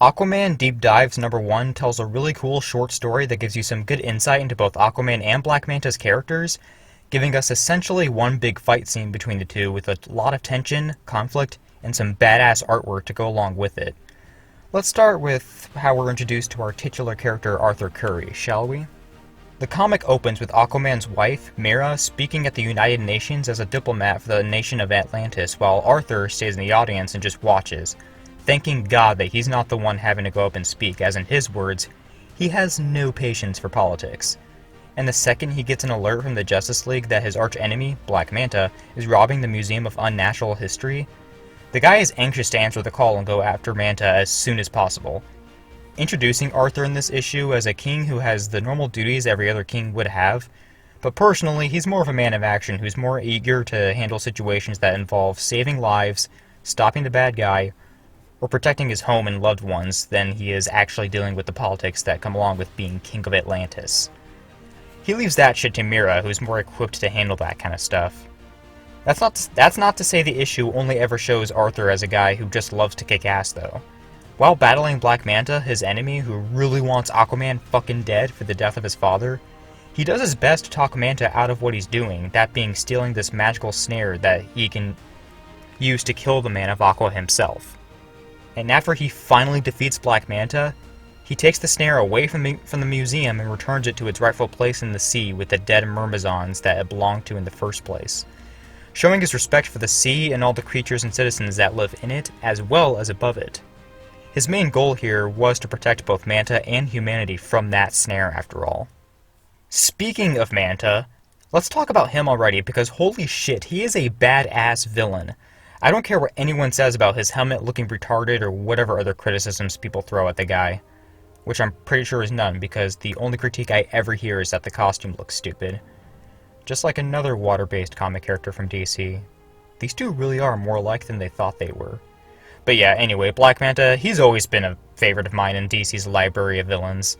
Aquaman Deep Dives #1 tells a really cool short story that gives you some good insight into both Aquaman and Black Manta's characters, giving us essentially one big fight scene between the two with a lot of tension, conflict, and some badass artwork to go along with it. Let's start with how we're introduced to our titular character Arthur Curry, shall we? The comic opens with Aquaman's wife, Mera, speaking at the United Nations as a diplomat for the nation of Atlantis, while Arthur stays in the audience and just watches, thanking God that he's not the one having to go up and speak, as in his words, he has no patience for politics. And the second he gets an alert from the Justice League that his arch-enemy, Black Manta, is robbing the Museum of Unnatural History, the guy is anxious to answer the call and go after Manta as soon as possible. Introducing Arthur in this issue as a king who has the normal duties every other king would have, but personally he's more of a man of action who's more eager to handle situations that involve saving lives, stopping the bad guy, or protecting his home and loved ones than he is actually dealing with the politics that come along with being King of Atlantis. He leaves that shit to Mera, who's more equipped to handle that kind of stuff. That's not to say the issue only ever shows Arthur as a guy who just loves to kick ass, though. While battling Black Manta, his enemy, who really wants Aquaman fucking dead for the death of his father, he does his best to talk Manta out of what he's doing, that being stealing this magical snare that he can use to kill the Man of Aqua himself. And after he finally defeats Black Manta, he takes the snare away from the museum and returns it to its rightful place in the sea with the dead Myrmizons that it belonged to in the first place, showing his respect for the sea and all the creatures and citizens that live in it as well as above it. His main goal here was to protect both Manta and humanity from that snare after all. Speaking of Manta, let's talk about him already because holy shit, he is a badass villain. I don't care what anyone says about his helmet looking retarded or whatever other criticisms people throw at the guy, which I'm pretty sure is none because the only critique I ever hear is that the costume looks stupid. Just like another water-based comic character from DC. These two really are more alike than they thought they were. But yeah, anyway, Black Manta, he's always been a favorite of mine in DC's library of villains.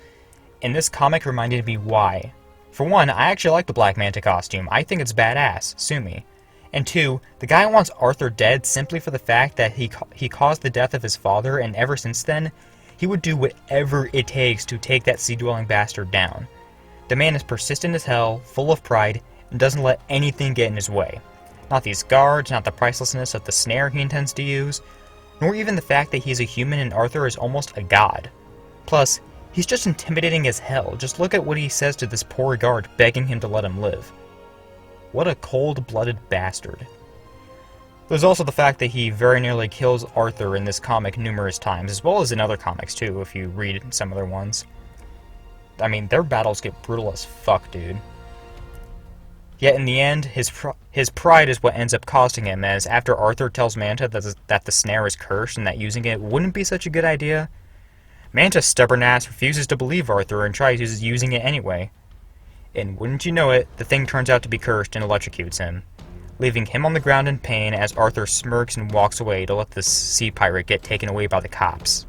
And this comic reminded me why. For one, I actually like the Black Manta costume. I think it's badass. Sue me. And two, the guy wants Arthur dead simply for the fact that he caused the death of his father, and ever since then, he would do whatever it takes to take that sea-dwelling bastard down. The man is persistent as hell, full of pride, and doesn't let anything get in his way. Not these guards, not the pricelessness of the snare he intends to use, nor even the fact that he's a human and Arthur is almost a god. Plus, he's just intimidating as hell. Just look at what he says to this poor guard begging him to let him live. What a cold-blooded bastard. There's also the fact that he very nearly kills Arthur in this comic numerous times, as well as in other comics too, if you read some other ones. I mean, their battles get brutal as fuck, dude. Yet in the end, his pride is what ends up costing him, as after Arthur tells Manta that the snare is cursed and that using it wouldn't be such a good idea, Manta's stubborn ass refuses to believe Arthur and tries using it anyway. And wouldn't you know it, the thing turns out to be cursed and electrocutes him, leaving him on the ground in pain as Arthur smirks and walks away to let the sea pirate get taken away by the cops.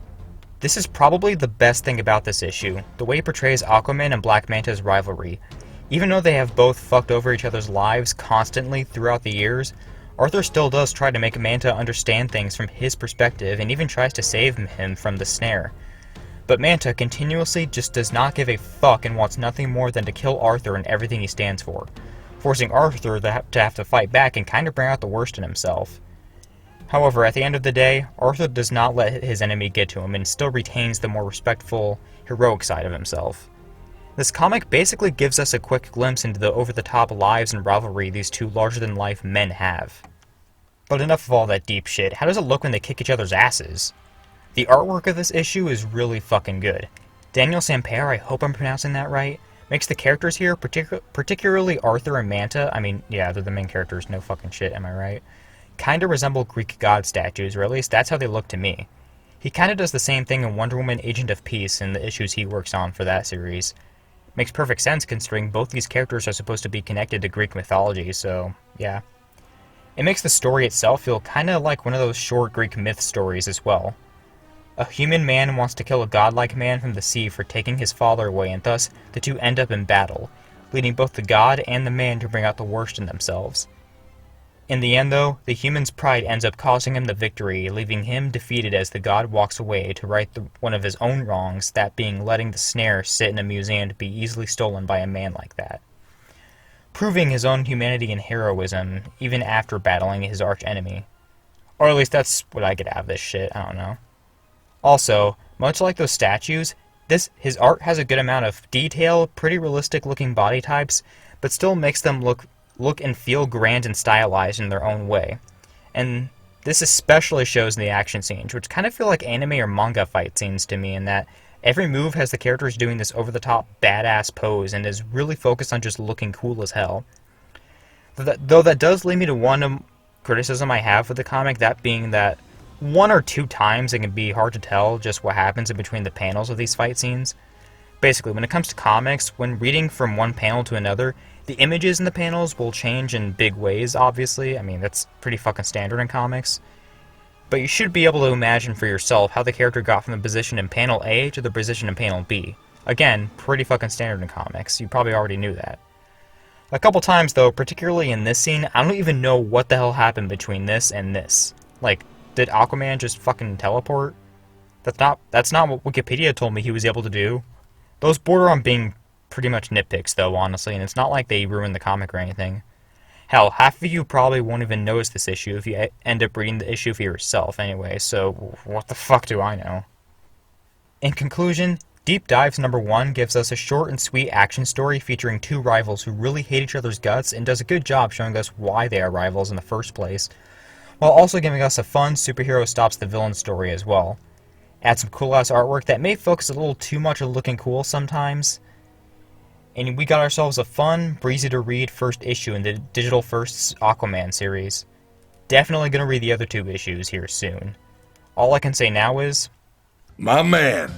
This is probably the best thing about this issue, the way it portrays Aquaman and Black Manta's rivalry. Even though they have both fucked over each other's lives constantly throughout the years, Arthur still does try to make Manta understand things from his perspective and even tries to save him from the snare. But Manta continuously just does not give a fuck and wants nothing more than to kill Arthur and everything he stands for, forcing Arthur to have to fight back and kind of bring out the worst in himself. However, at the end of the day, Arthur does not let his enemy get to him and still retains the more respectful, heroic side of himself. This comic basically gives us a quick glimpse into the over-the-top lives and rivalry these two larger-than-life men have. But enough of all that deep shit, how does it look when they kick each other's asses? The artwork of this issue is really fucking good. Daniel Sampere, I hope I'm pronouncing that right, makes the characters here, particularly Arthur and Manta, I mean, yeah, they're the main characters, no fucking shit, am I right? Kinda resemble Greek god statues, or at least that's how they look to me. He kinda does the same thing in Wonder Woman Agent of Peace and the issues he works on for that series. Makes perfect sense considering both these characters are supposed to be connected to Greek mythology, so yeah. It makes the story itself feel kinda like one of those short Greek myth stories as well. A human man wants to kill a godlike man from the sea for taking his father away, and thus the two end up in battle, leading both the god and the man to bring out the worst in themselves. In the end, though, the human's pride ends up costing him the victory, leaving him defeated as the god walks away to right one of his own wrongs, that being letting the snare sit in a museum to be easily stolen by a man like that. Proving his own humanity and heroism, even after battling his archenemy. Or at least that's what I get out of this shit, I don't know. Also, much like those statues, his art has a good amount of detail, pretty realistic looking body types, but still makes them look and feel grand and stylized in their own way. And this especially shows in the action scenes, which kind of feel like anime or manga fight scenes to me, in that every move has the characters doing this over-the-top badass pose and is really focused on just looking cool as hell. Though that does lead me to one criticism I have with the comic, that being that one or two times it can be hard to tell just what happens in between the panels of these fight scenes. Basically, when it comes to comics, when reading from one panel to another, the images in the panels will change in big ways, obviously. I mean, that's pretty fucking standard in comics. But you should be able to imagine for yourself how the character got from the position in panel A to the position in panel B. Again, pretty fucking standard in comics. You probably already knew that. A couple times, though, particularly in this scene, I don't even know what the hell happened between this and this. Like, did Aquaman just fucking teleport? That's not what Wikipedia told me he was able to do. Those border on being pretty much nitpicks, though, honestly, and it's not like they ruined the comic or anything. Hell, half of you probably won't even notice this issue if you end up reading the issue for yourself anyway, so what the fuck do I know? In conclusion, Deep Dives #1 gives us a short and sweet action story featuring two rivals who really hate each other's guts and does a good job showing us why they are rivals in the first place, while also giving us a fun superhero stops the villain story as well. Add some cool ass artwork that may focus a little too much on looking cool sometimes, and we got ourselves a fun, breezy to read first issue in the Digital First's Aquaman series. Definitely gonna read the other two issues here soon. All I can say now is, my man.